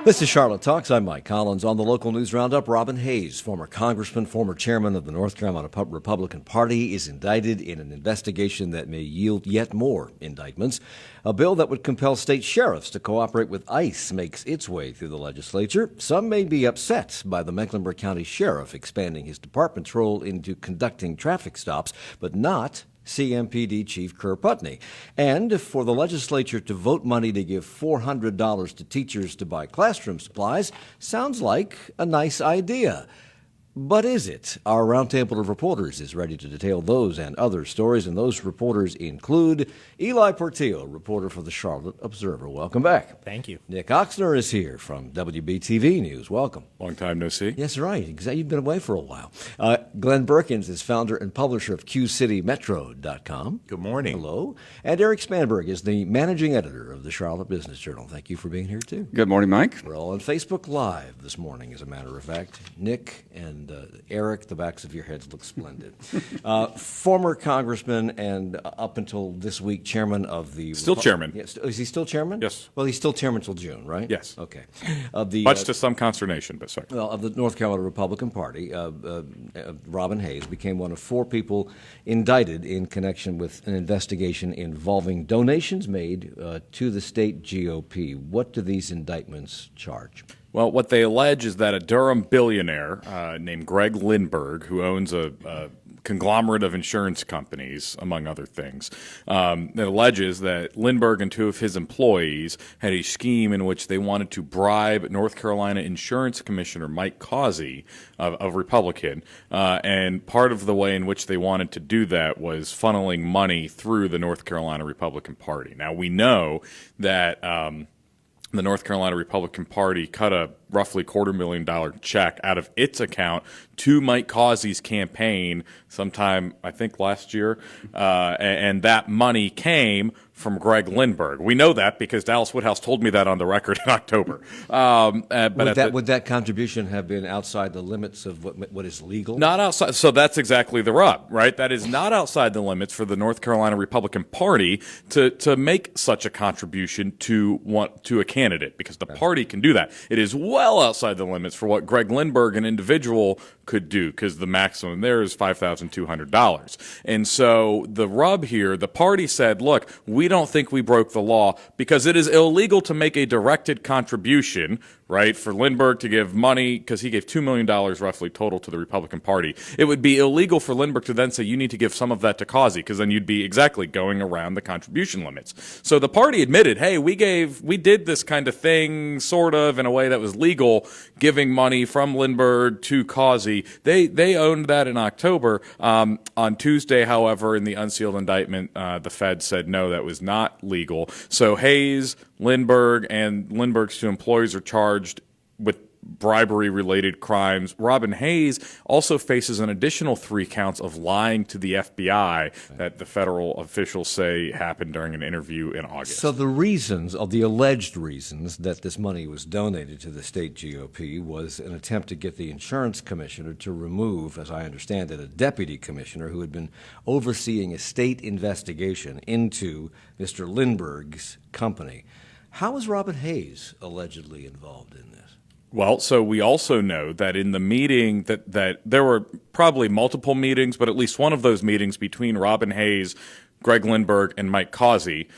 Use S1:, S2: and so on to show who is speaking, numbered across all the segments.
S1: This is Charlotte Talks. I'm Mike Collins. On the local news roundup, Robin Hayes, former congressman, former chairman of the North Carolina Republican Party, is indicted in an investigation that may yield yet more indictments. A bill that would compel state sheriffs to cooperate with ICE makes its way through the legislature. Some may be upset by the Mecklenburg County Sheriff expanding his department's role into conducting traffic stops, but not CMPD Chief Kerr Putney. And for the legislature to vote money to give $400 to teachers to buy classroom supplies sounds like a nice idea. But is it? Our roundtable of reporters is ready to detail those and other stories, and those reporters include Eli Portillo, reporter for the Charlotte Observer. Welcome back.
S2: Thank you.
S1: Nick Oxner is here from WBTV News. Welcome.
S3: Long time no see.
S1: Yes, right. Exactly. You've been away for a while. Glenn Berkins is founder and publisher of QCityMetro.com.
S2: Good morning.
S1: Hello. And Eric Spanberg is the managing editor of the Charlotte Business Journal. Thank you for being here, too.
S4: Good morning, Mike.
S1: We're all on Facebook Live this morning, as a matter of fact. Nick and Eric, the backs of your heads look splendid. Former congressman and up until this week, chairman of the...
S3: Still chairman.
S1: Yes. Is he still chairman?
S3: Yes.
S1: Well, he's still chairman until June, right?
S3: Yes.
S1: Okay.
S3: Much to some consternation, but sorry.
S1: Well, of the North Carolina Republican Party, Robin Hayes became one of 4 people indicted in connection with an investigation involving donations made to the state GOP. What do these indictments charge?
S3: Well, what they allege is that a Durham billionaire named Greg Lindbergh, who owns a conglomerate of insurance companies, among other things, it alleges that Lindbergh and 2 of his employees had a scheme in which they wanted to bribe North Carolina Insurance Commissioner Mike Causey, a Republican, and part of the way in which they wanted to do that was funneling money through the North Carolina Republican Party. Now, we know that the North Carolina Republican Party cut a roughly $250,000 check out of its account to Mike Causey's campaign sometime, I think, last year, and that money came from Greg Lindbergh. We know that because Dallas Woodhouse told me that on the record in October.
S1: Would that contribution have been outside the limits of what is legal?
S3: Not outside. So that's exactly the rub, right? That is not outside the limits for the North Carolina Republican Party to make such a contribution to a candidate, because the party can do that. It is well outside the limits for what Greg Lindbergh, an individual, could do, because the maximum there is $5,200. And so the rub here, the party said, look, we don't think we broke the law because it is illegal to make a directed contribution, right, for Lindbergh to give money, because he gave $2 million roughly total to the Republican Party. It would be illegal for Lindbergh to then say you need to give some of that to Causey, because then you'd be exactly going around the contribution limits. So the party admitted, hey, we did this kind of thing sort of in a way that was legal, giving money from Lindbergh to Causey. They owned that in October. On Tuesday, however, in the unsealed indictment, the Fed said no, that was not legal. So Hayes, Lindbergh, and Lindbergh's 2 employees are charged with bribery-related crimes. Robin Hayes also faces an additional 3 counts of lying to the FBI that the federal officials say happened during an interview in August.
S1: So the alleged reasons that this money was donated to the state GOP was an attempt to get the insurance commissioner to remove, as I understand it, a deputy commissioner who had been overseeing a state investigation into Mr. Lindbergh's company. How is Robin Hayes allegedly involved in this?
S3: Well, so we also know that in the meeting that there were probably multiple meetings, but at least one of those meetings between Robin Hayes, Greg Lindbergh, and Mike Causey,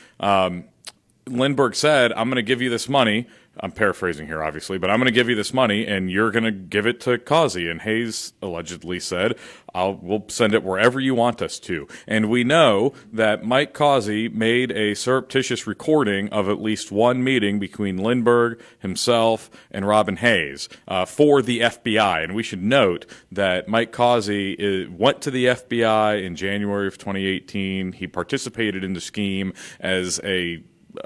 S3: Lindbergh said, I'm going to give you this money. I'm paraphrasing here, obviously, but I'm going to give you this money, and you're going to give it to Causey. And Hayes allegedly said, we'll send it wherever you want us to. And we know that Mike Causey made a surreptitious recording of at least one meeting between Lindbergh, himself, and Robin Hayes for the FBI. And we should note that Mike Causey went to the FBI in January of 2018. He participated in the scheme as a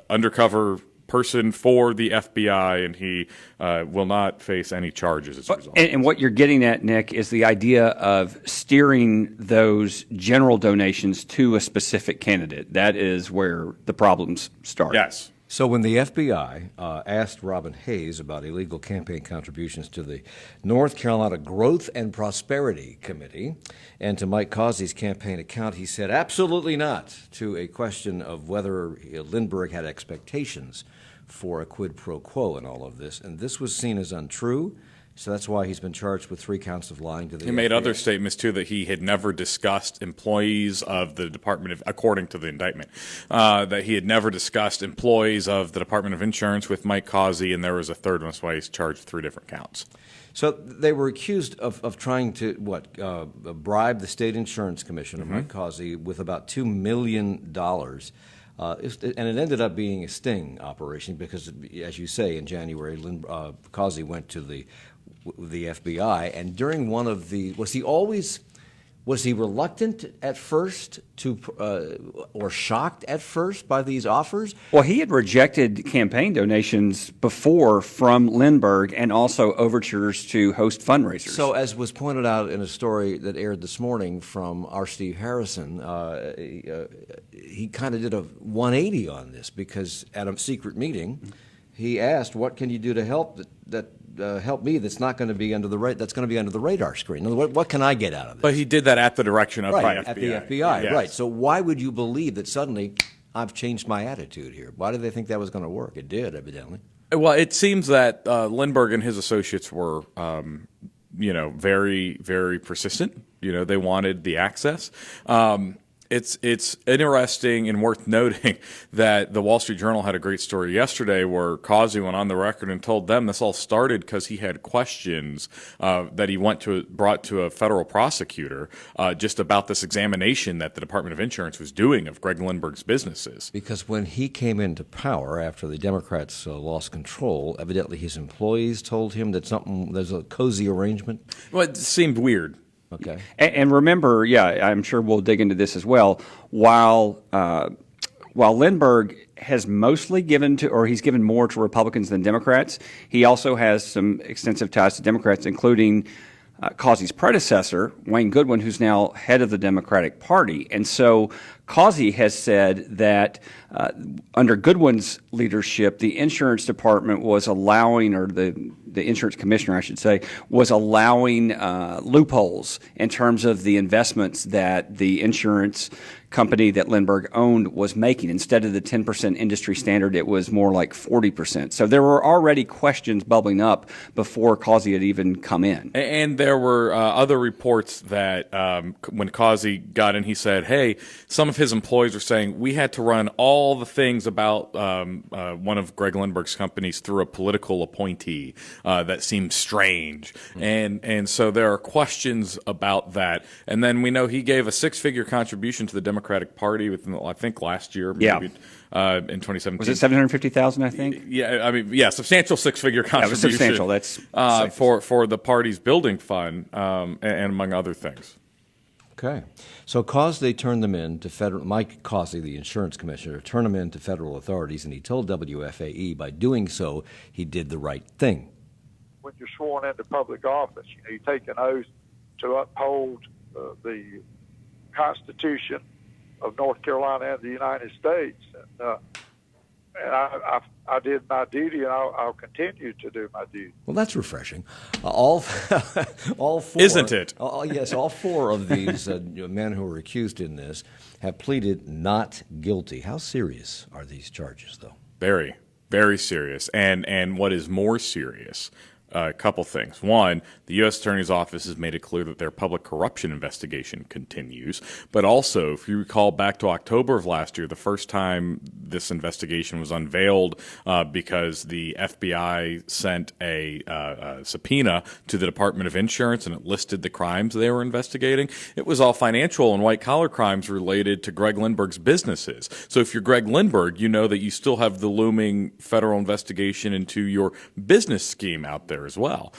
S3: undercover person for the FBI, and he will not face any charges as a result.
S4: And what you're getting at, Nick, is the idea of steering those general donations to a specific candidate. That is where the problems start.
S3: Yes.
S1: So when the FBI asked Robin Hayes about illegal campaign contributions to the North Carolina Growth and Prosperity Committee and to Mike Causey's campaign account, he said absolutely not to a question of whether Lindbergh had expectations for a quid pro quo in all of this, and this was seen as untrue. So that's why he's been charged with 3 counts of lying to the
S3: He made
S1: FBI.
S3: other statements, too, that he had never discussed employees of the Department of, according to the indictment, that he had never discussed employees of the Department of Insurance with Mike Causey, and there was a third one. That's why he's charged 3 different counts.
S1: So they were accused of trying to, bribe the State Insurance Commissioner, Mike Causey, with about $2 million. And it ended up being a sting operation because, as you say, in January, Causey went to the FBI, and during one of the, was he reluctant at first or shocked at first by these offers?
S4: Well, he had rejected campaign donations before from Lindbergh and also overtures to host fundraisers.
S1: So, as was pointed out in a story that aired this morning from our Steve Harrison, he kind of did a 180 on this because at a secret meeting, he asked, "What can you do to help help me? That's not going to be under the that's going to be under the radar screen. In other words, what can I get out of this?"
S3: But he did that at the direction of the FBI.
S1: At the FBI,
S3: Yes.
S1: right. So why would you believe that suddenly I've changed my attitude here? Why did they think that was going to work? It did, evidently.
S3: Well, it seems that Lindbergh and his associates were, very, very persistent. They wanted the access. It's interesting and worth noting that the Wall Street Journal had a great story yesterday where Causey went on the record and told them this all started because he had questions that he brought to a federal prosecutor just about this examination that the Department of Insurance was doing of Greg Lindbergh's businesses.
S1: Because when he came into power after the Democrats lost control, evidently his employees told him that there's a cozy arrangement.
S3: Well, it seemed weird.
S1: Okay.
S4: And remember, I'm sure we'll dig into this as well. While Lindbergh has mostly he's given more to Republicans than Democrats, he also has some extensive ties to Democrats, including Causey's predecessor, Wayne Goodwin, who's now head of the Democratic Party. And so Causey has said that under Goodwin's leadership, the insurance department was allowing, or the insurance commissioner, I should say, was allowing loopholes in terms of the investments that the insurance company that Lindbergh owned was making. Instead of the 10% industry standard, it was more like 40%. So there were already questions bubbling up before Causey had even come in.
S3: And there were other reports that when Causey got in, he said, hey, some of his employees were saying, we had to run all the things about one of Greg Lindbergh's companies through a political appointee that seemed strange. And so there are questions about that. And then we know he gave a 6-figure contribution to the Democratic Party within, I think, last year, maybe, in 2017.
S4: Was it $750,000? I think.
S3: Yeah, substantial 6-figure contribution.
S4: Substantial. That's
S3: for the party's building fund, and among other things.
S1: Okay. So Causey turned them in to Mike Causey, the insurance commissioner, turned them in to federal authorities, and he told WFAE by doing so, he did the right thing.
S2: When you're sworn into public office, you take an oath to uphold the Constitution of North Carolina and the United States. And I did my duty, and I'll continue to do my duty.
S1: Well, that's refreshing. All four,
S3: isn't it?
S1: Yes, all 4 of these men who were accused in this have pleaded not guilty. How serious are these charges, though?
S3: Very, very serious. And what is more serious? A couple things. One, the U.S. Attorney's Office has made it clear that their public corruption investigation continues. But also, if you recall back to October of last year, the first time this investigation was unveiled because the FBI sent a subpoena to the Department of Insurance and it listed the crimes they were investigating, it was all financial and white-collar crimes related to Greg Lindbergh's businesses. So if you're Greg Lindbergh, you know that you still have the looming federal investigation into your business scheme out there as well.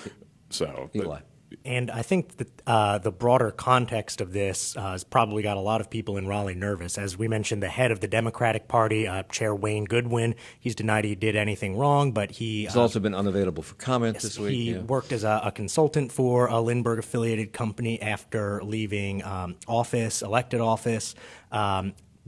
S3: So,
S1: Eli.
S5: And I think that the broader context of this has probably got a lot of people in Raleigh nervous. As we mentioned, the head of the Democratic Party, Chair Wayne Goodwin, he's denied he did anything wrong, but he's
S1: also been unavailable for comment this week.
S5: He worked as a consultant for a Lindbergh-affiliated company after leaving elected office.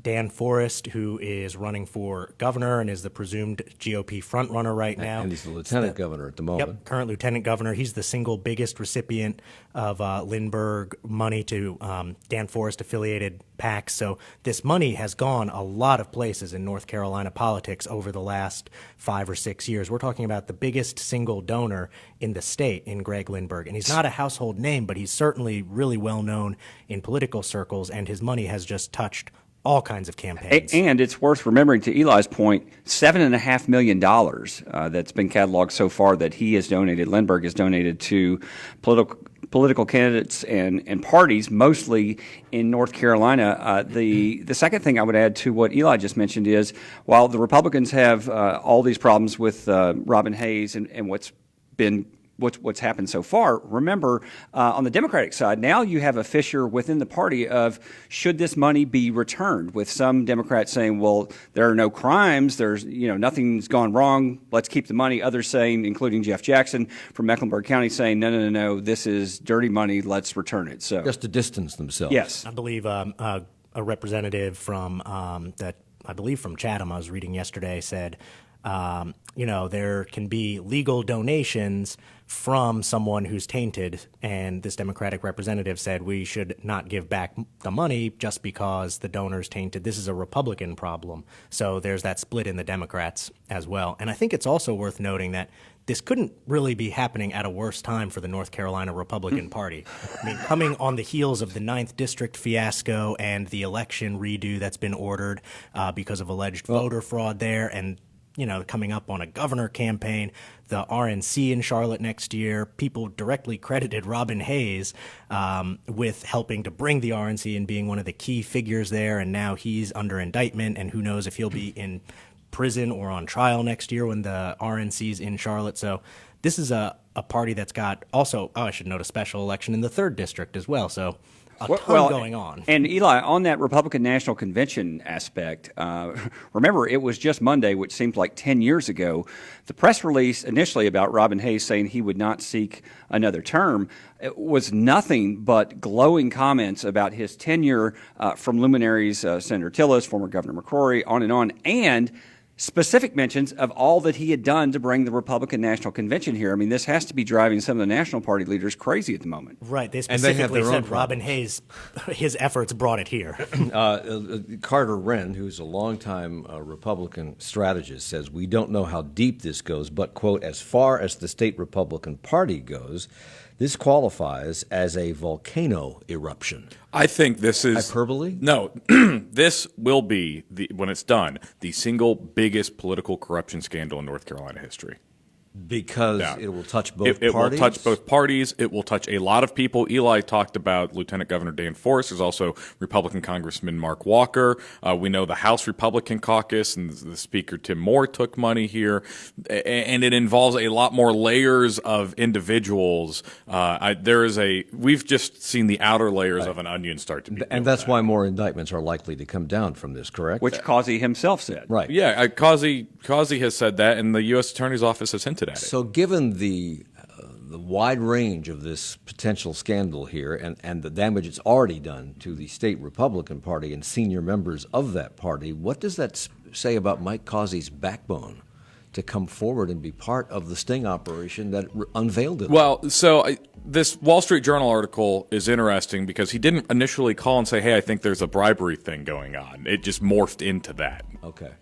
S5: Dan Forest, who is running for governor and is the presumed GOP frontrunner right now.
S1: And he's the lieutenant governor at the moment.
S5: Yep, current lieutenant governor. He's the single biggest recipient of Lindbergh money to Dan Forest-affiliated PACs. So this money has gone a lot of places in North Carolina politics over the last 5 or 6 years. We're talking about the biggest single donor in the state in Greg Lindbergh. And he's not a household name, but he's certainly really well known in political circles, and his money has just touched all kinds of campaigns.
S4: And it's worth remembering, to Eli's point, $7.5 million that's been cataloged so far that he has donated, Lindbergh has donated to political candidates and parties, mostly in North Carolina. The second thing I would add to what Eli just mentioned is, while the Republicans have all these problems with Robin Hayes and what's happened so far, remember, on the Democratic side, now you have a fissure within the party of should this money be returned, with some Democrats saying, well, there are no crimes, there's, nothing's gone wrong, let's keep the money. Others saying, including Jeff Jackson from Mecklenburg County, saying, no, this is dirty money, let's return it. So just
S1: to distance themselves.
S4: Yes.
S5: I believe a representative from from Chatham, I was reading yesterday, said, there can be legal donations from someone who's tainted, and this Democratic representative said we should not give back the money just because the donor's tainted. This is a Republican problem. So there's that split in the Democrats as well. And I think it's also worth noting that this couldn't really be happening at a worse time for the North Carolina Republican Party. I mean, coming on the heels of the 9th District fiasco and the election redo that's been ordered because of alleged voter fraud there, and coming up on a governor campaign, the RNC in Charlotte next year, people directly credited Robin Hayes with helping to bring the RNC and being one of the key figures there, and now he's under indictment, and who knows if he'll be in prison or on trial next year when the RNC's in Charlotte. So this is a party that's got also, I should note, a special election in the 3rd District as well. So a ton going on.
S4: And Eli, on that Republican National Convention aspect, remember, it was just Monday, which seemed like 10 years ago. The press release initially about Robin Hayes saying he would not seek another term was nothing but glowing comments about his tenure from luminaries, Senator Tillis, former Governor McCrory, on, and specific mentions of all that he had done to bring the Republican National Convention here. I mean, this has to be driving some of the national party leaders crazy at the moment.
S5: Right. They specifically said Robin Hayes, his efforts brought it here.
S1: Carter Wren, who's a longtime Republican strategist, says, we don't know how deep this goes, but, quote, as far as the state Republican Party goes, this qualifies as a volcano eruption.
S3: I think this is
S1: hyperbole.
S3: No, this will be, when it's done, the single biggest political corruption scandal in North Carolina history.
S1: Because it will touch both parties?
S3: It will touch both parties. It will touch a lot of people. Eli talked about Lieutenant Governor Dan Forest. There's also Republican Congressman Mark Walker. We know the House Republican Caucus and the Speaker Tim Moore took money here. And it involves a lot more layers of individuals. We've just seen the outer layers of an onion start to be peeled
S1: And that's
S3: back.
S1: why more indictments are likely to come down from this, correct?
S4: Which Causey himself said.
S1: Right.
S3: Yeah, Causey has said that, and the U.S. Attorney's Office has hinted at it.
S1: So given the wide range of this potential scandal here and the damage it's already done to the state Republican Party and senior members of that party, what does that say about Mike Causey's backbone to come forward and be part of the sting operation that unveiled it?
S3: Well, this Wall Street Journal article is interesting because he didn't initially call and say, hey, I think there's a bribery thing going on. It just morphed into that.
S1: Okay.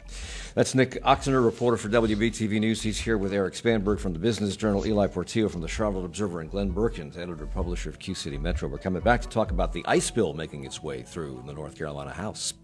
S1: That's Nick Oxener, reporter for WBTV News. He's here with Eric Spanberg from the Business Journal, Eli Portillo from the Charlotte Observer, and Glenn Birkins, editor-publisher of Q-City Metro. We're coming back to talk about the ice bill making its way through the North Carolina House.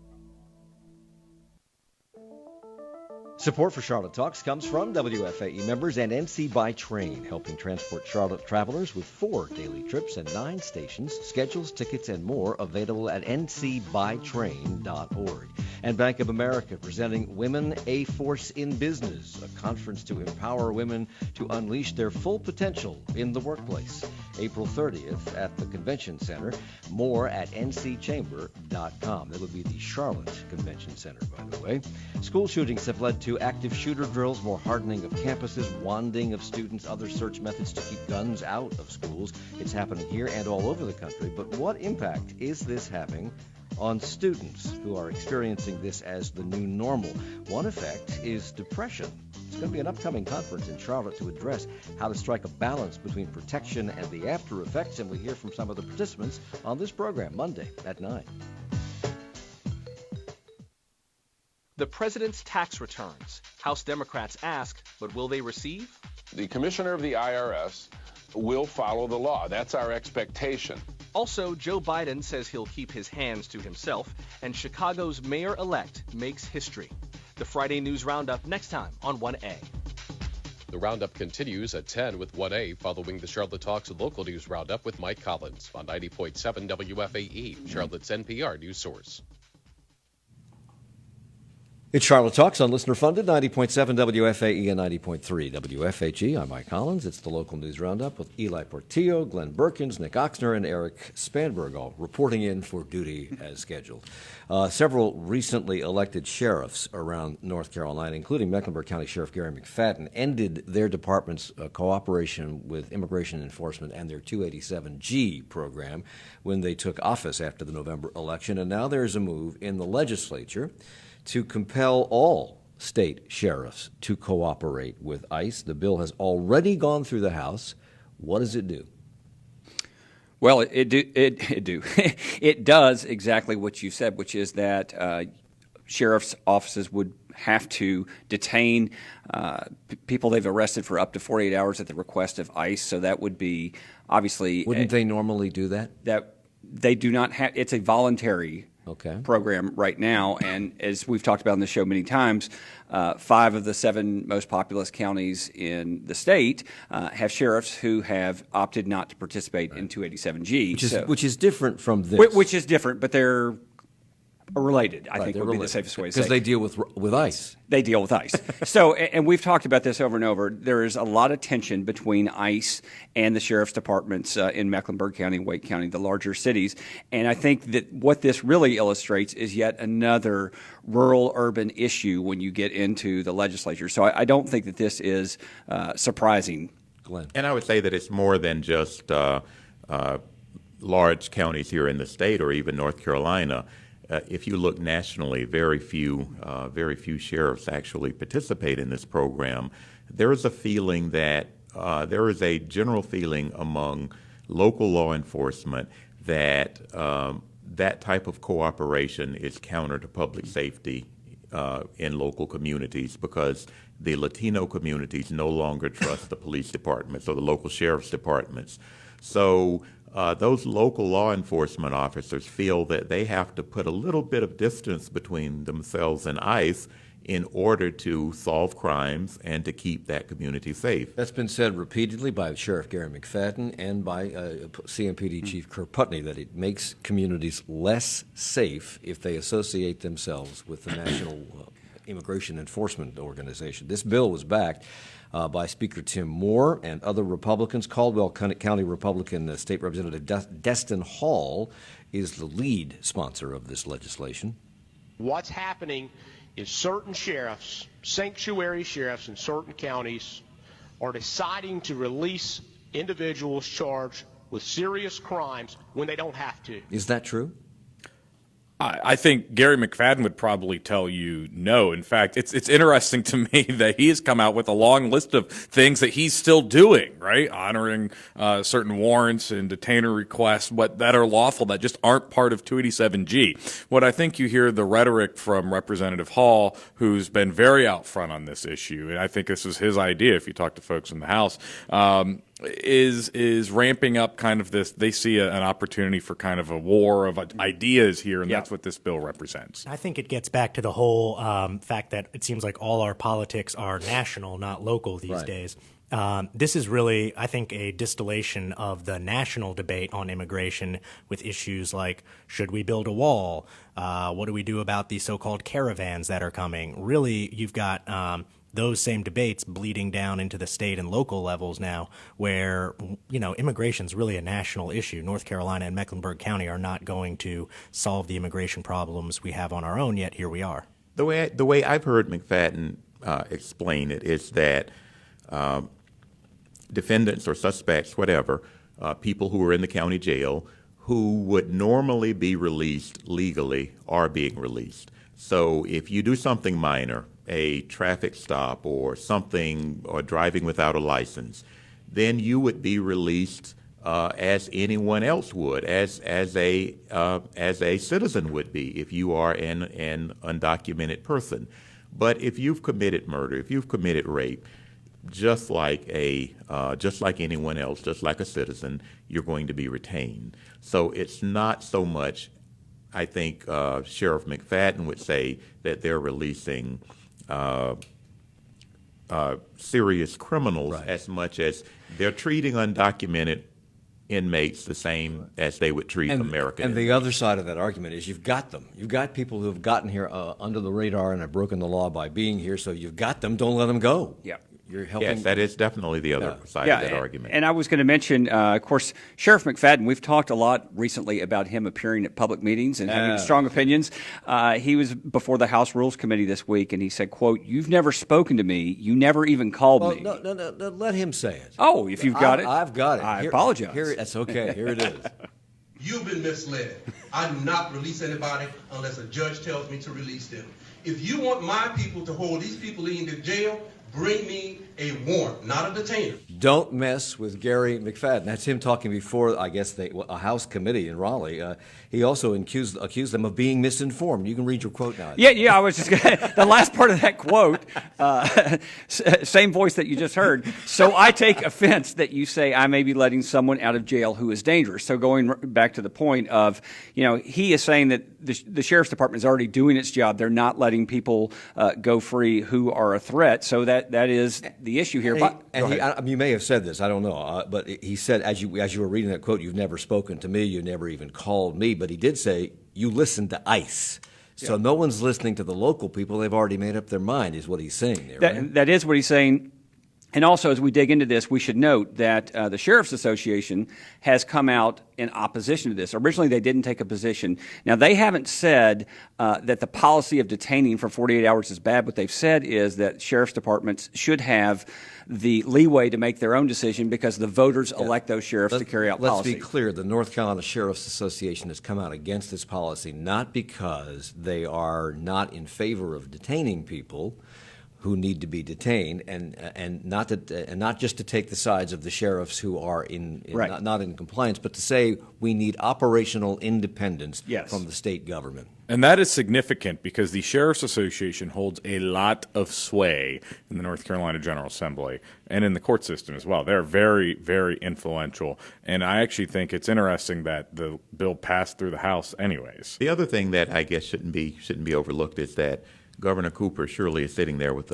S1: Support for Charlotte Talks comes from WFAE members and NC by Train, helping transport Charlotte travelers with 4 daily trips and 9 stations. Schedules, tickets, and more available at ncbytrain.org. And Bank of America presenting Women, a Force in Business, a conference to empower women to unleash their full potential in the workplace. April 30th at the Convention Center. More at ncchamber.com. That would be the Charlotte Convention Center, by the way. School shootings have led to active shooter drills, more hardening of campuses, wanding of students, other search methods to keep guns out of schools. It's happening here and all over the country. But what impact is this having on students who are experiencing this as the new normal. One effect is depression. It's going to be an upcoming conference in Charlotte to address how to strike a balance between protection and the after effects, and we hear from some of the participants on this program Monday at 9.
S6: The president's tax returns. House Democrats ask, but will they receive?
S7: The commissioner of the IRS will follow the law. That's our expectation.
S6: Also, Joe Biden says he'll keep his hands to himself, and Chicago's mayor-elect makes history. The Friday News Roundup next time on 1A.
S8: The Roundup continues at 10 with 1A, following the Charlotte Talks Local News Roundup with Mike Collins on 90.7 WFAE, Charlotte's NPR news source.
S1: It's Charlotte Talks on listener-funded 90.7 WFAE and 90.3 WFHE. I'm Mike Collins. It's the local news roundup with Eli Portillo, Glenn Berkins, Nick Oxner, and Eric Spanberg, all reporting in for duty as scheduled. Several recently elected sheriffs around North Carolina, including Mecklenburg County Sheriff Gary McFadden, ended their department's cooperation with immigration enforcement and their 287G program when they took office after the November election. And now there's a move in the legislature to compel all state sheriffs to cooperate with ICE. The bill has already gone through the House. What does it do?
S4: Well, it does exactly what you said, which is that sheriff's offices would have to detain people they've arrested for up to 48 hours at the request of ICE. So that would be obviously.
S1: Wouldn't they normally do that?
S4: That they do not have. It's a voluntary program right now, and as we've talked about on the show many times, 5 of the 7 most populous counties in the state have sheriffs who have opted not to participate in 287G.
S1: Which is different from this.
S4: Which is different, but they're related, I think would be the safest way to say.
S1: Because they deal with ICE.
S4: They deal with ICE. So, and we've talked about this over and over. There is a lot of tension between ICE and the sheriff's departments in Mecklenburg County and Wake County, the larger cities. And I think that what this really illustrates is yet another rural-urban issue when you get into the legislature. So I don't think that this is surprising.
S1: Glenn.
S9: And I would say that it's more than just large counties here in the state or even North Carolina. If you look nationally, very few sheriffs actually participate in this program. There is a feeling that there is a general feeling among local law enforcement that that type of cooperation is counter to public safety in local communities, because the Latino communities no longer trust the police departments or the local sheriff's departments. So those local law enforcement officers feel that they have to put a little bit of distance between themselves and ICE in order to solve crimes and to keep that community safe.
S1: That's been said repeatedly by Sheriff Gary McFadden and by CMPD Chief Kerr Putney, that it makes communities less safe if they associate themselves with the National Immigration Enforcement Organization. This bill was backed by Speaker Tim Moore and other Republicans. Caldwell County Republican State Representative Destin Hall is the lead sponsor of this legislation.
S10: What's happening is certain sheriffs, sanctuary sheriffs in certain counties, are deciding to release individuals charged with serious crimes when they don't have to.
S1: Is that true?
S3: I think Gary McFadden would probably tell you no. In fact, it's interesting to me that he has come out with a long list of things that he's still doing, right? Honoring certain warrants and detainer requests that are lawful, that just aren't part of 287G. What I think you hear the rhetoric from Representative Hall, who's been very out front on this issue, and I think this was his idea if you talk to folks in the House, is ramping up kind of this. They see an opportunity for kind of a war of ideas here, and that's what this bill represents.
S5: I think it gets back to the whole fact that it seems like all our politics are national, not local these days. This is really, I think, a distillation of the national debate on immigration, with issues like, should we build a wall? What do we do about the so-called caravans that are coming? Really, you've got those same debates bleeding down into the state and local levels now, where, you know, immigration is really a national issue. North Carolina and Mecklenburg County are not going to solve the immigration problems we have on our own, yet here we are.
S9: The way I've heard McFadden explain it is that defendants or suspects, whatever, people who are in the county jail who would normally be released legally are being released. So if you do something minor, a traffic stop or something, or driving without a license, then you would be released as anyone else would, as a citizen would be if you are an undocumented person. But if you've committed murder, if you've committed rape, just like anyone else, just like a citizen, you're going to be retained. So it's not so much, I think Sheriff McFadden would say, that they're releasing serious criminals, as much as they're treating undocumented inmates the same as they would treat American
S1: And
S9: inmates.
S1: the other side of that argument is you've got them. You've got people who have gotten here under the radar and have broken the law by being here, so you've got them. Don't let them go.
S4: Yeah.
S1: You're helping.
S9: Yes, that is definitely the other side of that argument.
S4: And I was going to mention, of course, Sheriff McFadden. We've talked a lot recently about him appearing at public meetings and having strong opinions. He was before the House Rules Committee this week, and he said, quote, "You've never spoken to me. You never even called me."
S1: No, let him say it.
S4: Oh, if you've got it.
S1: I've got it.
S4: I apologize.
S1: That's okay. Here it is.
S11: You've been misled. I do not release anybody unless a judge tells me to release them. If you want my people to hold these people in the jail, bring me a warrant, not a detainer.
S1: Don't mess with Gary McFadden. That's him talking before, I guess, a House committee in Raleigh. He also accused them of being misinformed. You can read your quote now.
S4: Yeah, I was just gonna, the last part of that quote, same voice that you just heard. "So I take offense that you say I may be letting someone out of jail who is dangerous." So going back to the point of, he is saying that the Sheriff's Department is already doing its job. They're not letting people go free who are a threat. So that is the issue here.
S1: You may have said this, I don't know, but he said, as you were reading that quote, "You've never spoken to me, you never even called me," but he did say, "You listened to ICE." So no one's listening to the local people. They've already made up their mind, is what he's saying there, right?
S4: That is what he's saying. And also, as we dig into this, we should note that the Sheriff's Association has come out in opposition to this. Originally, they didn't take a position. Now, they haven't said that the policy of detaining for 48 hours is bad. What they've said is that sheriff's departments should have the leeway to make their own decision because the voters elect those sheriffs to carry out policy.
S1: Let's be clear. The North Carolina Sheriff's Association has come out against this policy, not because they are not in favor of detaining people who need to be detained, and not just to take the sides of the sheriffs who are not in compliance, but to say we need operational independence from the state government.
S3: And that is significant because the Sheriff's Association holds a lot of sway in the North Carolina General Assembly and in the court system as well. They're very, very influential. And I actually think it's interesting that the bill passed through the House anyways.
S9: The other thing that I guess shouldn't be overlooked is that Governor Cooper surely is sitting there with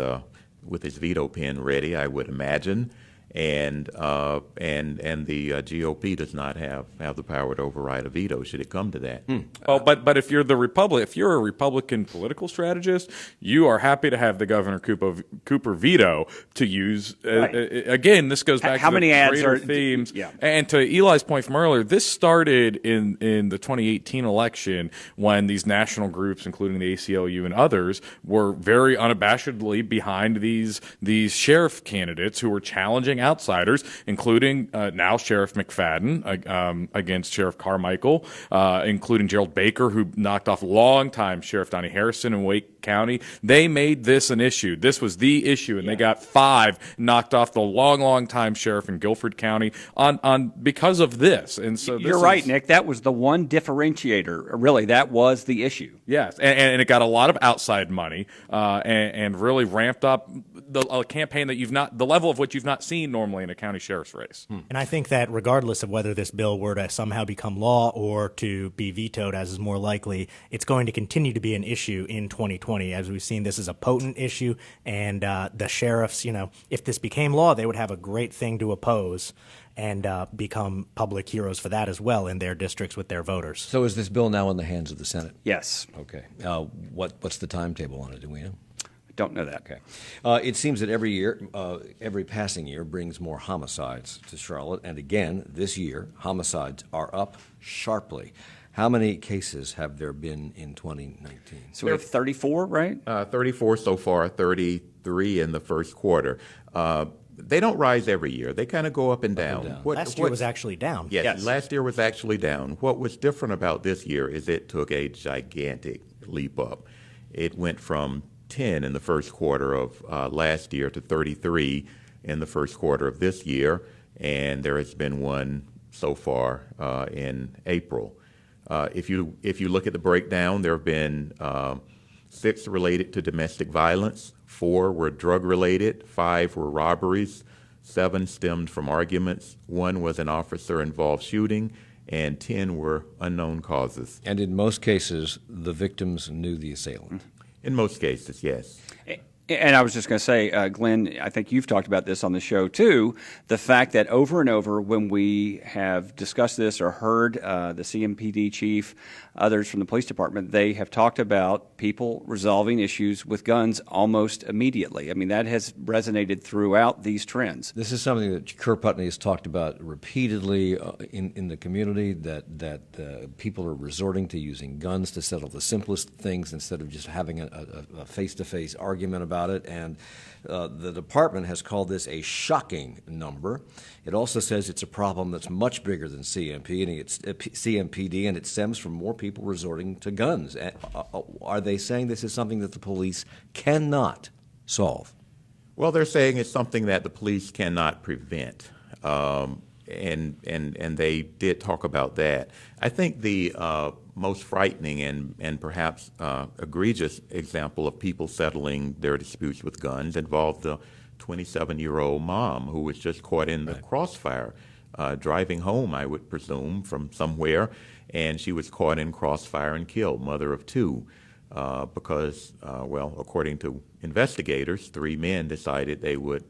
S9: his veto pen ready, I would imagine, and the GOP does not have the power to override a veto should it come to that.
S3: Well, but if you're if you're a Republican political strategist, you are happy to have the Governor Cooper veto to use. Again, this goes back to the greater themes.
S4: Yeah.
S3: And to Eli's point from earlier, this started in the 2018 election when these national groups, including the ACLU and others, were very unabashedly behind these sheriff candidates who were challenging outsiders, including now Sheriff McFadden against Sheriff Carmichael, including Gerald Baker, who knocked off longtime Sheriff Donnie Harrison in Wake County. They made this an issue. This was the issue, and they got 5 knocked off the long time sheriff in Guilford County on because of this. And so
S4: you're right, Nick. That was the one differentiator. Really, that was the issue.
S3: Yes, and it got a lot of outside money and really ramped up a campaign that the level of which you've not seen normally in a county sheriff's race.
S5: And I think that regardless of whether this bill were to somehow become law or to be vetoed, as is more likely, it's going to continue to be an issue in 2020. As we've seen, this is a potent issue, and the sheriffs, if this became law, they would have a great thing to oppose and become public heroes for that as well in their districts with their voters.
S1: So is this bill now in the hands of the Senate?
S4: Yes.
S1: Okay. What's the timetable on it? Do we know?
S4: Don't know that.
S1: Okay. It seems that every year, every passing year brings more homicides to Charlotte. And again, this year, homicides are up sharply. How many cases have there been in 2019?
S4: So we have 34, right?
S9: 34 so far, 33 in the first quarter. They don't rise every year. They kind of go up and down.
S1: down.
S5: Last year was actually down.
S9: Yes, last year was actually down. What was different about this year is it took a gigantic leap up. It went from 10 in the first quarter of last year to 33 in the first quarter of this year, and there has been one so far in April. If you look at the breakdown, there have been 6 related to domestic violence, 4 were drug-related, 5 were robberies, 7 stemmed from arguments, 1 was an officer-involved shooting, and 10 were unknown causes.
S1: And in most cases, the victims knew the assailant.
S9: In most cases, yes.
S4: And I was just going to say, Glenn, I think you've talked about this on the show too, the fact that over and over when we have discussed this or heard the CMPD chief, others from the police department, they have talked about people resolving issues with guns almost immediately. I mean, that has resonated throughout these trends.
S1: This is something that Kerr Putney has talked about repeatedly in the community, that people are resorting to using guns to settle the simplest things instead of just having a face-to-face argument about it, and the department has called this a shocking number. It also says it's a problem that's much bigger than CMPD, and it stems from more people resorting to guns. Are they saying this is something that the police cannot solve?
S9: Well, they're saying it's something that the police cannot prevent, and they did talk about that. I think the most frightening and perhaps egregious example of people settling their disputes with guns involved the 27-year-old mom who was just caught in the crossfire, driving home, I would presume, from somewhere, and she was caught in crossfire and killed, mother of 2, because, according to investigators, 3 men decided they would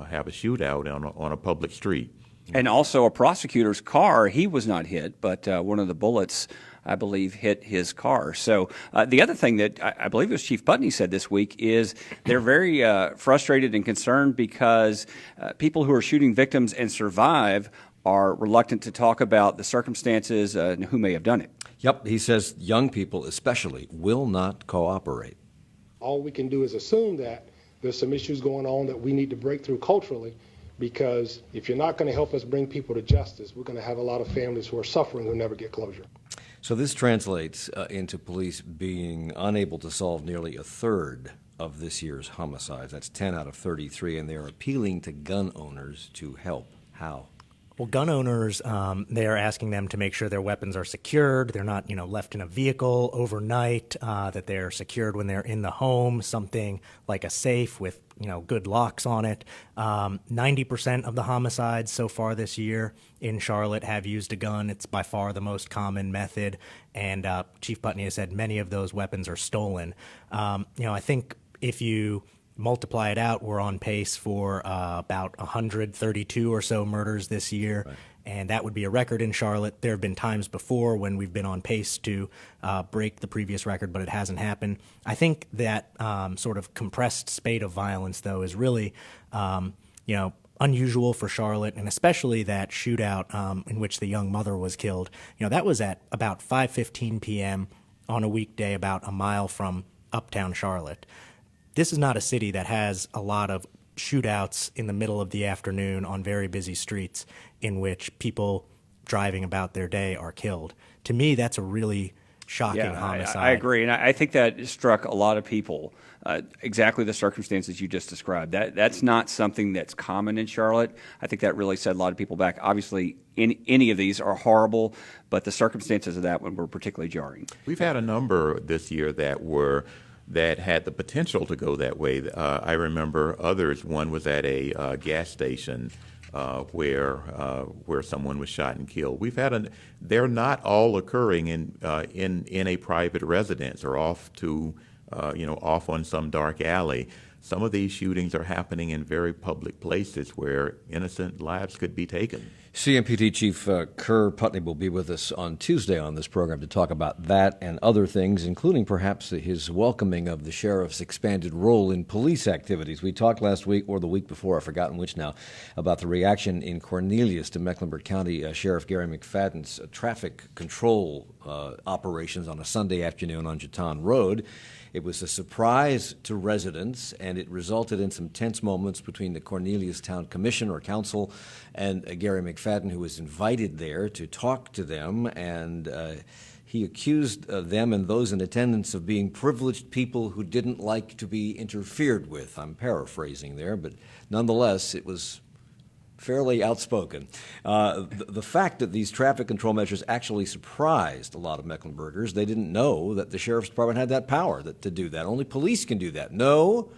S9: have a shootout on a public street.
S4: And also a prosecutor's car, he was not hit, but one of the bullets, I believe, hit his car. So the other thing that I believe it was Chief Putney said this week is they're very frustrated and concerned because people who are shooting victims and survive are reluctant to talk about the circumstances and who may have done it.
S1: Yep, he says young people especially will not cooperate.
S12: All we can do is assume that there's some issues going on that we need to break through culturally, because if you're not going to help us bring people to justice, we're going to have a lot of families who are suffering who never get closure.
S1: So this translates into police being unable to solve nearly a third of this year's homicides. That's 10 out of 33, and they're appealing to gun owners to help. How?
S5: Well, gun owners, they're asking them to make sure their weapons are secured. They're not, left in a vehicle overnight, that they're secured when they're in the home, something like a safe with, good locks on it. 90% of the homicides so far this year in Charlotte have used a gun. It's by far the most common method. And Chief Putney has said many of those weapons are stolen. I think if you multiply it out, we're on pace for about 132 or so murders this year, right. And that would be a record in Charlotte. There have been times before when we've been on pace to break the previous record, but it hasn't happened. I think that sort of compressed spate of violence, though, is really, unusual for Charlotte, and especially that shootout in which the young mother was killed. That was at about 5:15 p.m. on a weekday about a mile from uptown Charlotte. This is not a city that has a lot of shootouts in the middle of the afternoon on very busy streets in which people driving about their day are killed. To me, that's a really shocking homicide.
S4: I agree, and I think that struck a lot of people, exactly the circumstances you just described. That's not something that's common in Charlotte. I think that really set a lot of people back. Obviously, any of these are horrible, but the circumstances of that one were particularly jarring.
S9: We've had a number this year that had the potential to go that way. I remember others. One was at a gas station where someone was shot and killed. We've had they're not all occurring in a private residence or off on some dark alley. Some of these shootings are happening in very public places where innocent lives could be taken.
S1: CMPD Chief Kerr Putney will be with us on Tuesday on this program to talk about that and other things, including perhaps his welcoming of the sheriff's expanded role in police activities. We talked last week, or the week before, I've forgotten which now, about the reaction in Cornelius to Mecklenburg County Sheriff Gary McFadden's traffic control operations on a Sunday afternoon on Jeton Road. It was a surprise to residents, and it resulted in some tense moments between the Cornelius Town Commission or Council and Gary McFadden, who was invited there to talk to them, and he accused them and those in attendance of being privileged people who didn't like to be interfered with. I'm paraphrasing there, but nonetheless, it was fairly outspoken. The fact that these traffic control measures actually surprised a lot of Mecklenburgers. They didn't know that the Sheriff's Department had that power to do that. Only police can do that. No,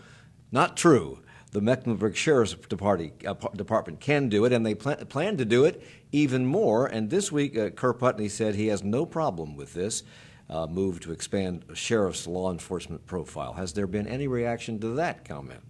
S1: not true. The Mecklenburg Sheriff's Department can do it, and they plan to do it even more. And this week, Kerr Putney said he has no problem with this move to expand a sheriff's law enforcement profile. Has there been any reaction to that comment?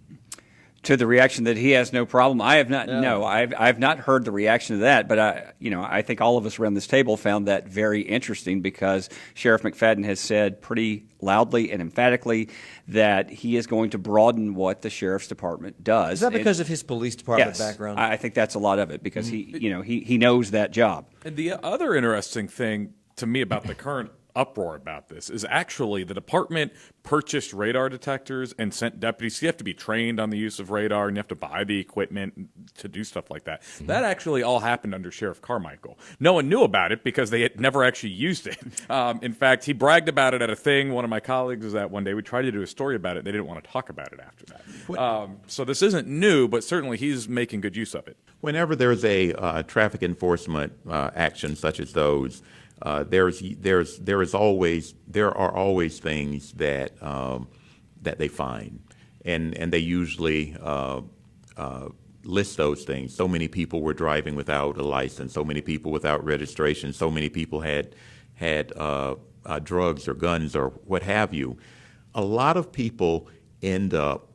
S4: To the reaction that he has no problem, I have not. No, I've not heard the reaction to that. But I think all of us around this table found that very interesting because Sheriff McFadden has said pretty loudly and emphatically that he is going to broaden what the sheriff's department does.
S1: Is that because of his police department
S4: yes,
S1: background?
S4: I think that's a lot of it because he knows that job.
S3: And the other interesting thing to me about the current uproar about this is actually the department purchased radar detectors and sent deputies. You have to be trained on the use of radar, and you have to buy the equipment to do stuff like that. Mm-hmm. That actually all happened under Sheriff Carmichael. No one knew about it because they had never actually used it. In fact, he bragged about it at a thing. One of my colleagues was at one day. We tried to do a story about it. They didn't want to talk about it after that. So this isn't new, but certainly he's making good use of it.
S9: Whenever there's a traffic enforcement action such as those, there are always things that they find, and they usually list those things. So many people were driving without a license. So many people without registration. So many people had drugs or guns or what have you. A lot of people end up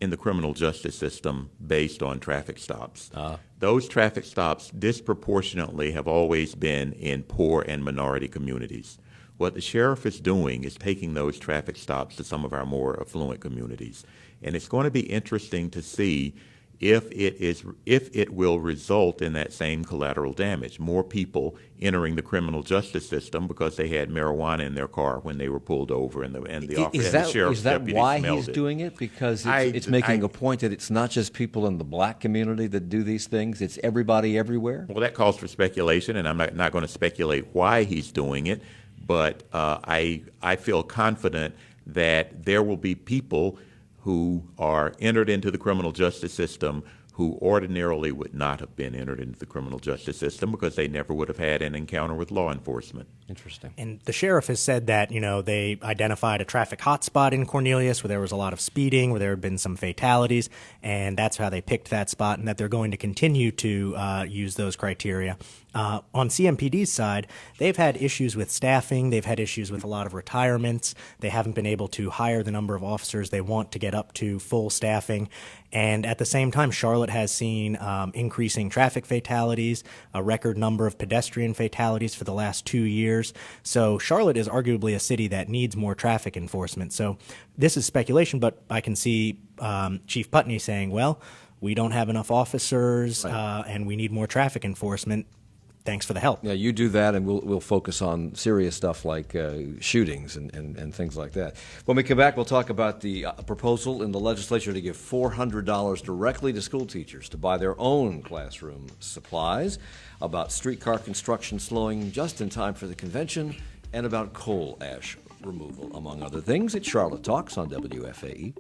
S9: in the criminal justice system based on traffic stops. Those traffic stops disproportionately have always been in poor and minority communities. What the sheriff is doing is taking those traffic stops to some of our more affluent communities. And it's going to be interesting to see if it will result in that same collateral damage. More people entering the criminal justice system because they had marijuana in their car when they were pulled over, and the sheriff's deputy
S1: is that why
S9: smelled
S1: he's
S9: it.
S1: doing it? Because it's making a point that it's not just people in the black community that do these things; it's everybody everywhere.
S9: Well, that calls for speculation, and I'm not going to speculate why he's doing it. But I feel confident that there will be people who are entered into the criminal justice system who ordinarily would not have been entered into the criminal justice system because they never would have had an encounter with law enforcement.
S1: Interesting.
S5: And the sheriff has said that, they identified a traffic hotspot in Cornelius where there was a lot of speeding, where there had been some fatalities, and that's how they picked that spot, and that they're going to continue to use those criteria. On CMPD's side, they've had issues with staffing. They've had issues with a lot of retirements. They haven't been able to hire the number of officers they want to get up to full staffing. And at the same time, Charlotte has seen increasing traffic fatalities, a record number of pedestrian fatalities for the last 2 years. So Charlotte is arguably a city that needs more traffic enforcement. So this is speculation, but I can see Chief Putney saying, well, we don't have enough officers and we need more traffic enforcement. Thanks for the help.
S1: Yeah, you do that, and we'll focus on serious stuff like shootings and things like that. When we come back, we'll talk about the proposal in the legislature to give $400 directly to school teachers to buy their own classroom supplies, about streetcar construction slowing just in time for the convention, and about coal ash removal, among other things. It's Charlotte Talks on WFAE.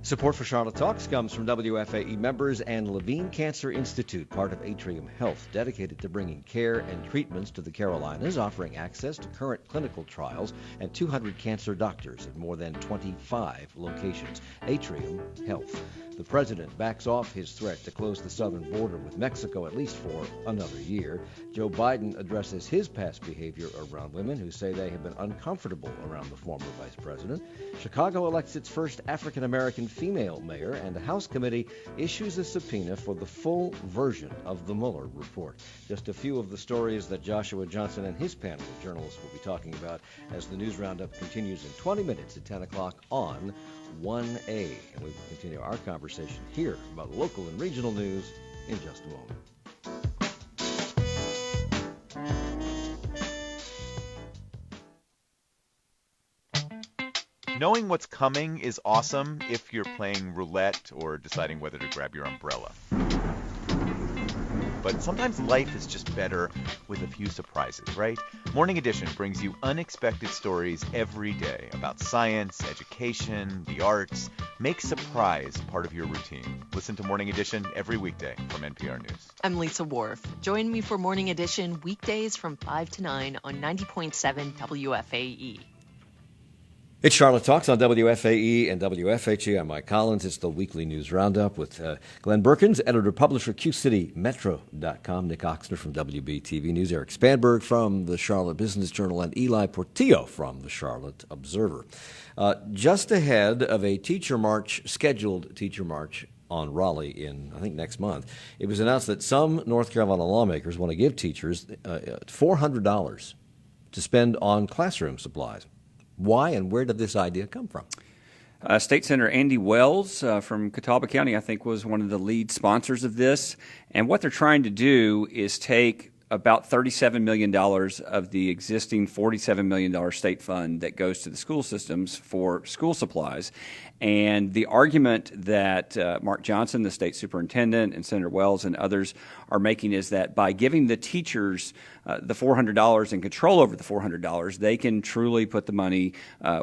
S1: Support for Charlotte Talks comes from WFAE members and Levine Cancer Institute, part of Atrium Health, dedicated to bringing care and treatments to the Carolinas, offering access to current clinical trials and 200 cancer doctors at more than 25 locations. Atrium Health. The president backs off his threat to close the southern border with Mexico at least for another year. Joe Biden addresses his past behavior around women who say they have been uncomfortable around the former vice president. Chicago elects its first African-American female mayor, and the House committee issues a subpoena for the full version of the Mueller report. Just a few of the stories that Joshua Johnson and his panel of journalists will be talking about as the News Roundup continues in 20 minutes at 10 o'clock on 1A. And we will continue our conversation here about local and regional news in just a moment.
S13: Knowing what's coming is awesome if you're playing roulette or deciding whether to grab your umbrella. But sometimes life is just better with a few surprises, right? Morning Edition brings you unexpected stories every day about science, education, the arts. Make surprise part of your routine. Listen to Morning Edition every weekday from NPR News.
S14: I'm Lisa Worf. Join me for Morning Edition weekdays from 5 to 9 on 90.7 WFAE.
S1: It's Charlotte Talks on WFAE and WFHE. I'm Mike Collins. It's the weekly news roundup with Glenn Berkins, editor-publisher, QCityMetro.com, Nick Oxner from WBTV News, Eric Spanberg from the Charlotte Business Journal, and Eli Portillo from the Charlotte Observer. Just ahead of a scheduled teacher march on Raleigh in, I think, next month, it was announced that some North Carolina lawmakers want to give teachers $400 to spend on classroom supplies. Why and where did this idea come from?
S4: State Senator Andy Wells from Catawba County, I think, was one of the lead sponsors of this. And what they're trying to do is take about $37 million of the existing $47 million state fund that goes to the school systems for school supplies. And the argument that Mark Johnson, the state superintendent, and Senator Wells and others are making is that by giving the teachers the $400 and control over the $400, they can truly put the money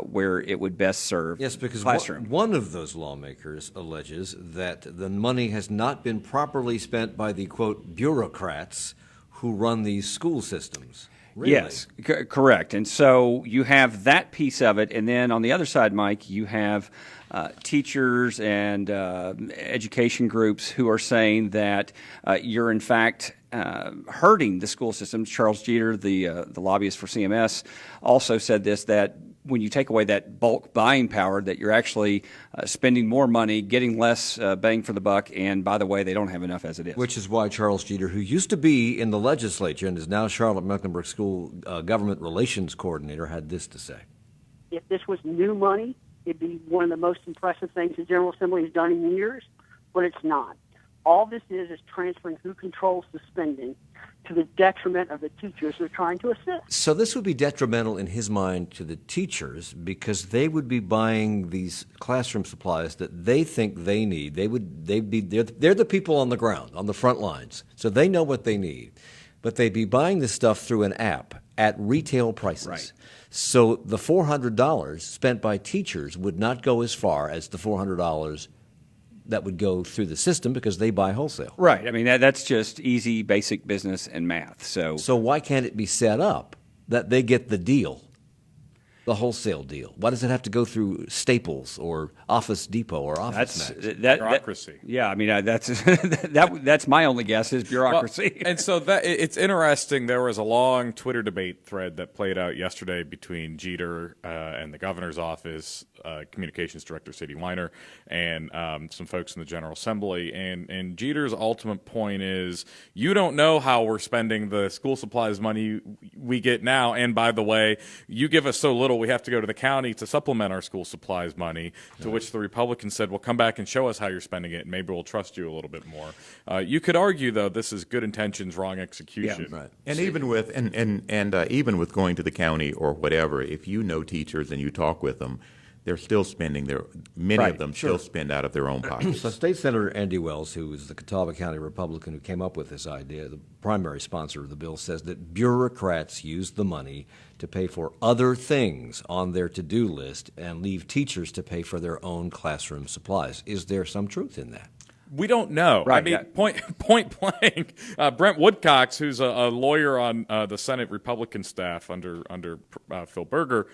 S4: where it would best serve the classroom.
S1: One of those lawmakers alleges that the money has not been properly spent by the, quote, bureaucrats who run these school systems. Really?
S4: Yes, correct. And so you have that piece of it. And then on the other side, Mike, you have teachers and education groups who are saying that you're, in fact, hurting the school systems. Charles Jeter, the lobbyist for CMS, also said this, that when you take away that bulk buying power, that you're actually spending more money, getting less bang for the buck, and by the way, they don't have enough as it is.
S1: Which is why Charles Jeter, who used to be in the legislature and is now Charlotte-Mecklenburg School Government Relations Coordinator, had this to say.
S15: If this was new money, it'd be one of the most impressive things the General Assembly has done in years, but it's not. All this is transferring who controls the spending to the detriment of the teachers who are trying to assist.
S1: So this would be detrimental in his mind to the teachers because they would be buying these classroom supplies that they think they need. They're the people on the ground, on the front lines, so they know what they need. But they'd be buying this stuff through an app at retail prices.
S4: Right.
S1: So the $400 spent by teachers would not go as far as the $400 that would go through the system because they buy wholesale.
S4: Right. I mean, that's just easy, basic business and math. So
S1: why can't it be set up that they get the deal, the wholesale deal? Why does it have to go through Staples or Office Depot or Office Max?
S3: Bureaucracy.
S4: I mean, that's my only guess is bureaucracy.
S3: Well, and so it's interesting. There was a long Twitter debate thread that played out yesterday between Jeter and the governor's office, communications director Sadie Weiner, and some folks in the General Assembly. And Jeter's ultimate point is, you don't know how we're spending the school supplies money we get now. And by the way, you give us so little, we have to go to the county to supplement our school supplies money, to which the Republicans said, well, come back and show us how you're spending it, and maybe we'll trust you a little bit more. You could argue, though, this is good intentions, wrong execution.
S1: Yeah, right.
S9: And even with even with going to the county or whatever, if you know teachers and you talk with them, they're still spending many of them still spend out of their own pockets.
S1: So State Senator Andy Wells, who is the Catawba County Republican who came up with this idea, the primary sponsor of the bill, says that bureaucrats use the money to pay for other things on their to-do list and leave teachers to pay for their own classroom supplies. Is there some truth in that?
S3: We don't know.
S4: Right,
S3: I mean, point blank. Brent Woodcox, who's a lawyer on the Senate Republican staff under Phil Berger,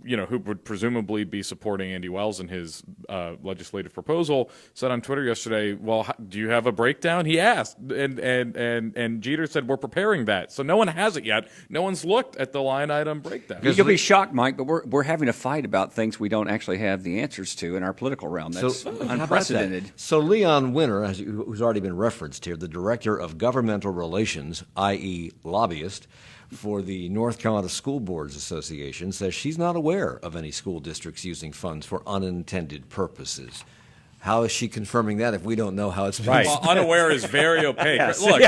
S3: who would presumably be supporting Andy Wells in his legislative proposal, said on Twitter yesterday, well, do you have a breakdown? He asked, and Jeter said, we're preparing that. So no one has it yet. No one's looked at the line item breakdown.
S4: You'll be shocked, Mike, but we're having a fight about things we don't actually have the answers to in our political realm. That's unprecedented.
S1: So Leon Winter, who's already been referenced here, the Director of Governmental Relations, i.e. lobbyist, for the North Carolina School Boards Association, says she's not aware of any school districts using funds for unintended purposes. How is she confirming that if we don't know how it's being
S3: Well,
S1: spent?
S3: unaware is very opaque.
S4: Yes.
S3: Look,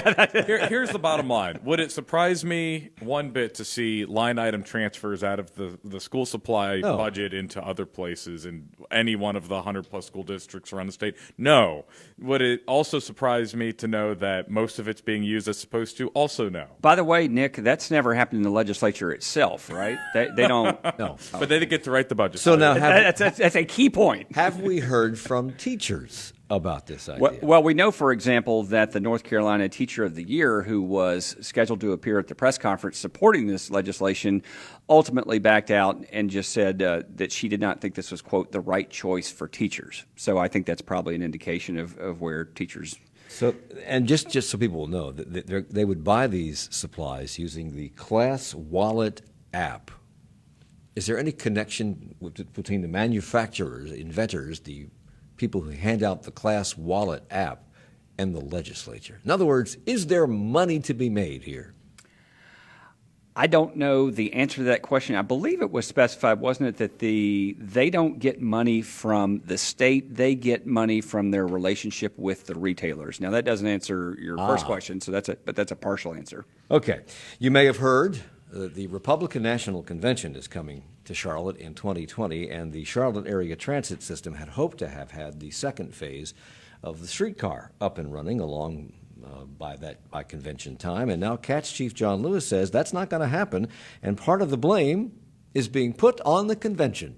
S3: here's the bottom line. Would it surprise me one bit to see line item transfers out of the school supply budget into other places in any one of the 100-plus school districts around the state? No. Would it also surprise me to know that most of it's being used as supposed to? Also no.
S4: By the way, Nick, that's never happened in the legislature itself, right? They don't.
S1: No.
S3: But they didn't get to write the budget.
S1: So now,
S4: That's a key point.
S1: have we heard from teachers about this idea?
S4: Well, we know, for example, that the North Carolina Teacher of the Year, who was scheduled to appear at the press conference supporting this legislation, ultimately backed out and just said that she did not think this was, quote, the right choice for teachers. So I think that's probably an indication of where teachers.
S1: So, and just so people will know, they would buy these supplies using the Class Wallet app. Is there any connection between the manufacturers, inventors, the people who hand out the Class Wallet app, and the legislature? In other words, is there money to be made here?
S4: I don't know the answer to that question. I believe it was specified, wasn't it, that they don't get money from the state; they get money from their relationship with the retailers. Now, that doesn't answer your first question, so that's a partial answer.
S1: Okay, you may have heard the Republican National Convention is coming to Charlotte in 2020, and the Charlotte Area Transit System had hoped to have had the second phase of the streetcar up and running along by convention time. And now CATS Chief John Lewis says that's not going to happen, and part of the blame is being put on the convention.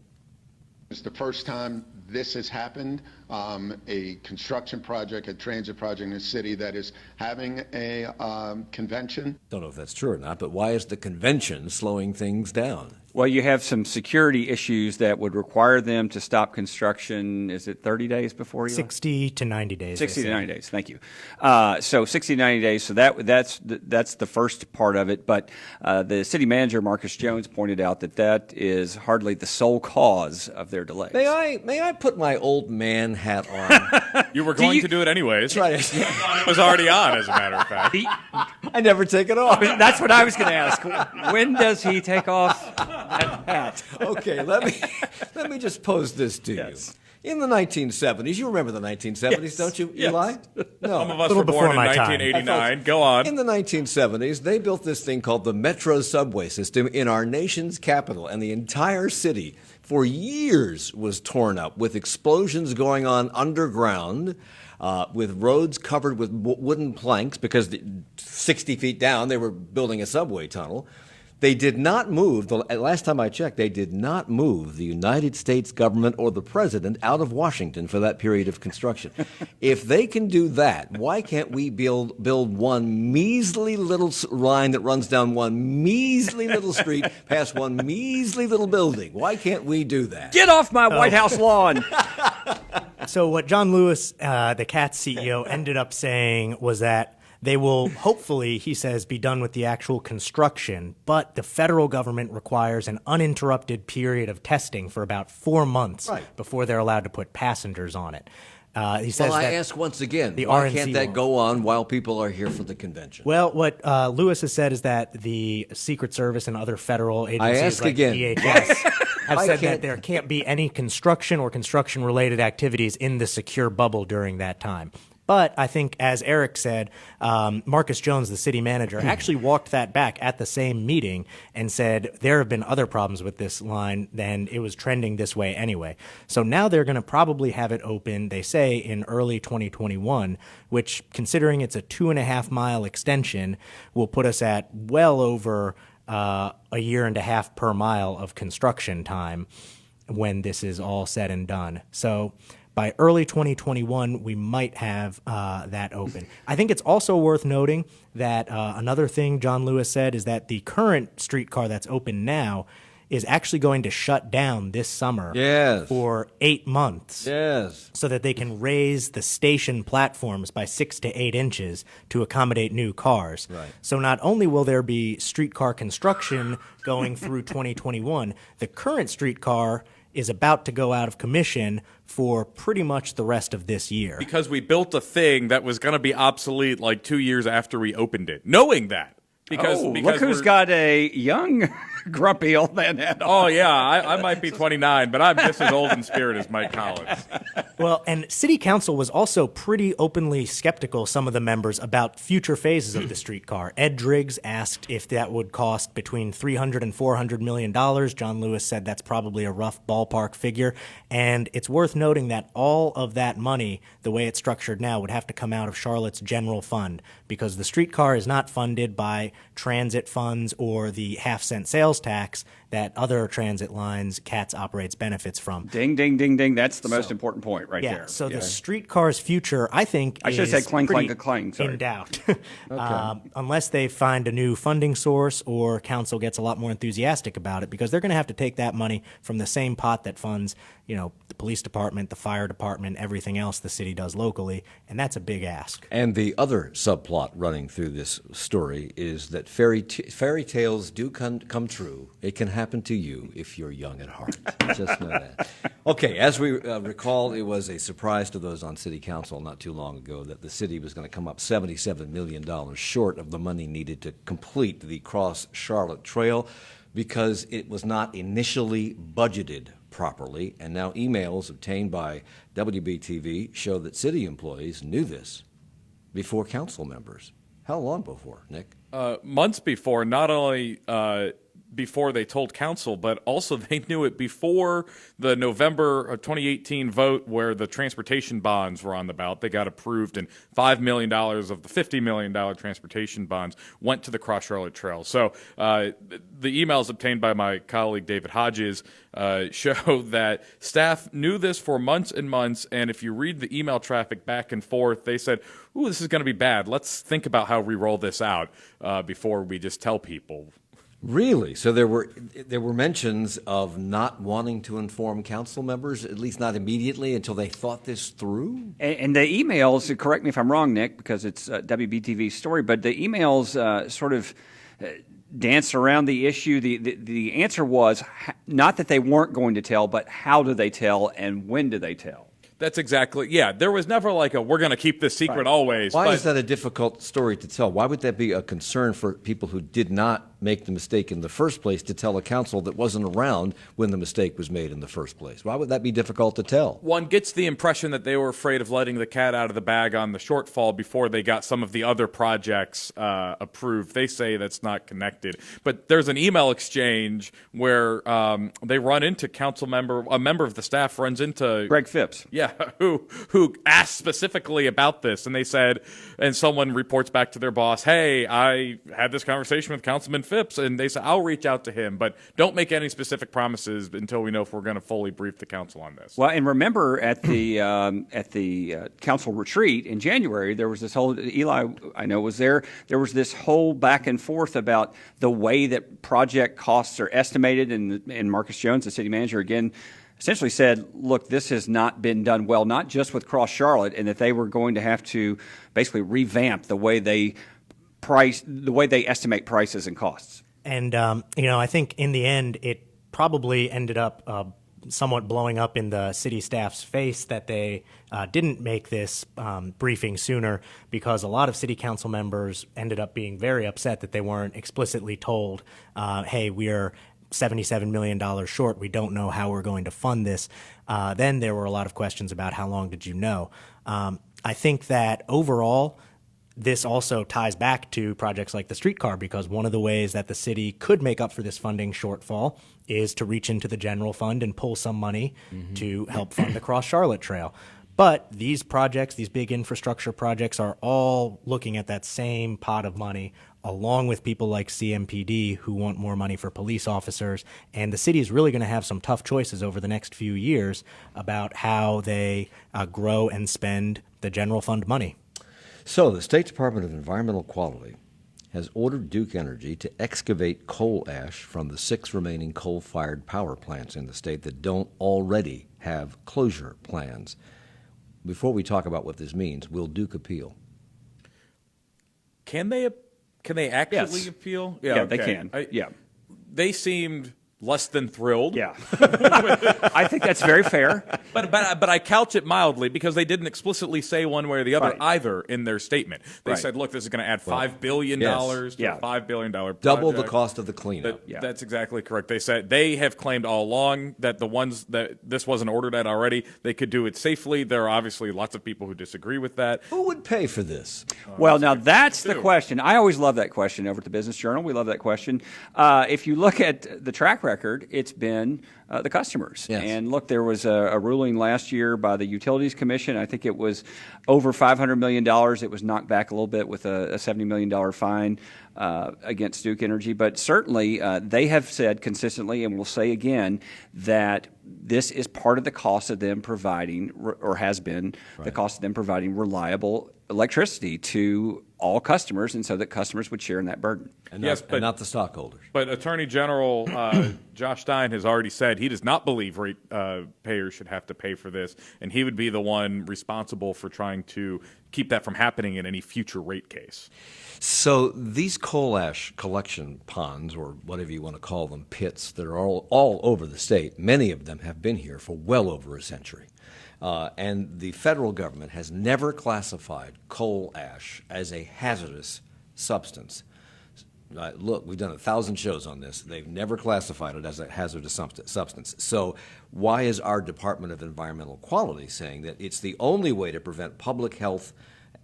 S16: It's the first time this has happened, a construction project, a transit project in a city that is having a convention.
S1: Don't know if that's true or not, but why is the convention slowing things down?
S4: Well, you have some security issues that would require them to stop construction. Is it 30 days before you?
S5: 60 to 90 days.
S4: 60 to 90 days. Thank you. So 60 to 90 days. So that's the first part of it. But the city manager, Marcus Jones, pointed out that is hardly the sole cause of their delays.
S1: May I put my old man hat on?
S3: You were going to do it anyways.
S1: That's right.
S3: It was already on, as a matter of fact.
S1: I never take it off.
S4: That's what I was going to ask. When does he take off that hat?
S1: Okay, let me just pose this to you. In the 1970s, you remember the 1970s, don't you, Eli? No.
S3: Some of us were born in 1989. Go on.
S1: In the 1970s, they built this thing called the Metro subway system in our nation's capital, and the entire city for years was torn up with explosions going on underground, with roads covered with wooden planks because 60 feet down they were building a subway tunnel. They did not move, last time I checked, they did not move the United States government or the president out of Washington for that period of construction. If they can do that, why can't we build one measly little line that runs down one measly little street past one measly little building? Why can't we do that?
S4: Get off my White House lawn!
S5: So what John Lewis, the CATS CEO, ended up saying was that they will hopefully, he says, be done with the actual construction, but the federal government requires an uninterrupted period of testing for about 4 months before they're allowed to put passengers on it. He says
S1: I
S5: that
S1: ask once again,
S5: why
S1: can't that go on while people are here for the convention?
S5: Well, what Lewis has said is that the Secret Service and other federal agencies like DHS have said that there can't be any construction or construction-related activities in the secure bubble during that time. But I think, as Eric said, Marcus Jones, the city manager, actually walked that back at the same meeting and said there have been other problems with this line, and it was trending this way anyway. So now they're going to probably have it open, they say, in early 2021, which, considering it's a 2.5-mile extension, will put us at well over a year and a half per mile of construction time when this is all said and done. So by early 2021, we might have that open. I think it's also worth noting that another thing John Lewis said is that the current streetcar that's open now is actually going to shut down this summer for 8 months. So that they can raise the station platforms by 6 to 8 inches to accommodate new cars. So not only will there be streetcar construction going through 2021, the current streetcar is about to go out of commission for pretty much the rest of this year.
S3: Because we built a thing that was going to be obsolete like 2 years after we opened it, knowing that. Because
S4: look who's got a young, grumpy old man hat on.
S3: Oh, yeah, I might be 29, but I'm just as old in spirit as Mike Collins.
S5: Well, and City Council was also pretty openly skeptical, some of the members, about future phases of the streetcar. Ed Driggs asked if that would cost between $300 and $400 million. John Lewis said that's probably a rough ballpark figure. And it's worth noting that all of that money, the way it's structured now, would have to come out of Charlotte's general fund, because the streetcar is not funded by transit funds or the half-cent sales tax that other transit lines CATS operates benefits from.
S4: Ding, ding, ding, ding. That's the most important point right there.
S5: So the streetcar's future, I think,
S4: I should have said clang,
S5: pretty
S4: clang, clang. Sorry.
S5: in doubt. Unless they find a new funding source or council gets a lot more enthusiastic about it, because they're going to have to take that money from the same pot that funds, the police department, the fire department, everything else the city does locally, and that's a big ask.
S1: And the other subplot running through this story is that fairy tales do come true. It can happen to you if you're young at heart. Just know that. Okay, as we recall, it was a surprise to those on city council not too long ago that the city was going to come up $77 million short of the money needed to complete the Cross Charlotte Trail because it was not initially budgeted properly, and now emails obtained by WBTV show that city employees knew this before council members. How long before, Nick?
S3: Months before, not only before they told council, but also they knew it before the November of 2018 vote where the transportation bonds were on the ballot. They got approved, and $5 million of the $50 million transportation bonds went to the Cross Charlotte Trail. So the emails obtained by my colleague David Hodges show that staff knew this for months and months, and if you read the email traffic back and forth, they said, ooh, this is going to be bad. Let's think about how we roll this out before we just tell people.
S1: Really? So there were mentions of not wanting to inform council members, at least not immediately, until they thought this through?
S4: And the emails, correct me if I'm wrong, Nick, because it's WBTV's story, but the emails sort of danced around the issue. The answer was not that they weren't going to tell, but how do they tell and when do they tell?
S3: That's exactly, yeah. There was never like we're going to keep this secret always.
S1: Why is that a difficult story to tell? Why would that be a concern for people who did not make the mistake in the first place to tell a council that wasn't around when the mistake was made in the first place? Why would that be difficult to tell?
S3: One gets the impression that they were afraid of letting the cat out of the bag on the shortfall before they got some of the other projects approved. They say that's not connected. But there's an email exchange where they run into a member of the staff runs into
S4: Greg Phipps.
S3: Yeah, who asked specifically about this, and they said, and someone reports back to their boss, hey, I had this conversation with Councilman Phipps, and they said, I'll reach out to him, but don't make any specific promises until we know if we're going to fully brief the council on this.
S4: Well, and remember at the council retreat in January, there was this whole, Eli, I know, was there. There was this whole back and forth about the way that project costs are estimated, and Marcus Jones, the city manager, again, essentially said, look, this has not been done well, not just with Cross Charlotte, and that they were going to have to basically revamp the way they estimate prices and costs.
S5: And, I think in the end, it probably ended up somewhat blowing up in the city staff's face that they didn't make this briefing sooner, because a lot of city council members ended up being very upset that they weren't explicitly told, hey, we're $77 million short. We don't know how we're going to fund this. Then there were a lot of questions about how long did you know. I think that overall, this also ties back to projects like the streetcar, because one of the ways that the city could make up for this funding shortfall is to reach into the general fund and pull some money to help fund the Cross Charlotte Trail. But these projects, these big infrastructure projects, are all looking at that same pot of money, along with people like CMPD who want more money for police officers. And the city is really going to have some tough choices over the next few years about how they grow and spend the general fund money.
S1: So the State Department of Environmental Quality has ordered Duke Energy to excavate coal ash from the 6 remaining coal-fired power plants in the state that don't already have closure plans. Before we talk about what this means, will Duke appeal?
S3: Can they actually
S4: Yes.
S3: appeal?
S4: Yeah, they can.
S3: They seemed less than thrilled.
S4: Yeah. I think that's very fair.
S3: But I couch it mildly because they didn't explicitly say one way or the other either in their statement. They said, look, this is going to add $5 billion to a $5 billion project.
S1: Double the cost of the cleanup.
S3: That's exactly correct. They said they have claimed all along that the ones that this wasn't ordered at already, they could do it safely. There are obviously lots of people who disagree with that.
S1: Who would pay for this?
S4: Well, now that's the question. I always love that question over at the Business Journal. We love that question. If you look at the track record, it's been the customers.
S1: Yes.
S4: And look, there was a ruling last year by the Utilities Commission. I think it was over $500 million. It was knocked back a little bit with a $70 million fine against Duke Energy. But certainly they have said consistently and will say again that this is part of the cost of them providing, or has been the cost of them providing reliable electricity to all customers, and so that customers would share in that burden.
S1: And and not the stockholders.
S3: But Attorney General Josh Stein has already said he does not believe ratepayers should have to pay for this, and he would be the one responsible for trying to keep that from happening in any future rate case.
S1: So these coal ash collection ponds, or whatever you want to call them, pits that are all over the state, many of them have been here for well over a century. And the federal government has never classified coal ash as a hazardous substance. Look, we've done 1,000 shows on this. They've never classified it as a hazardous substance. So why is our Department of Environmental Quality saying that it's the only way to protect public health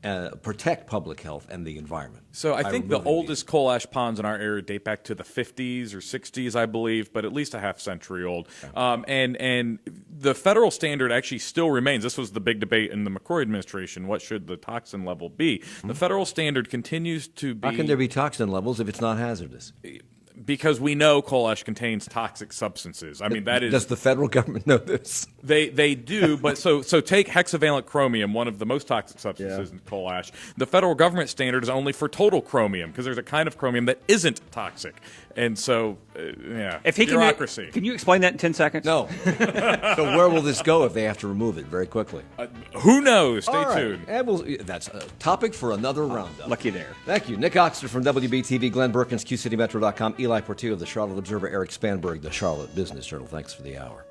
S1: and the environment?
S3: So I think the oldest coal ash ponds in our area date back to the 50s or 60s, I believe, but at least a half century old. And the federal standard actually still remains. This was the big debate in the McCrory administration. What should the toxin level be? The federal standard continues to be...
S1: How can there be toxin levels if it's not hazardous?
S3: Because we know coal ash contains toxic substances. I mean, that is...
S1: Does the federal government know this?
S3: They do, but so take hexavalent chromium, one of the most toxic substances in coal ash. The federal government standard is only for total chromium, because there's a kind of chromium that isn't toxic. And so,
S4: if he
S3: bureaucracy.
S4: Can you explain that in 10 seconds?
S1: No. So where will this go if they have to remove it very quickly?
S3: Who knows? Stay
S1: All
S3: tuned.
S1: Right. And that's a topic for another Roundup.
S4: Lucky there.
S1: Thank you. Nick Oxford from WBTV, Glenn Berkins, QCityMetro.com, Eli Portillo of the Charlotte Observer, Eric Spanberg, the Charlotte Business Journal. Thanks for the hour.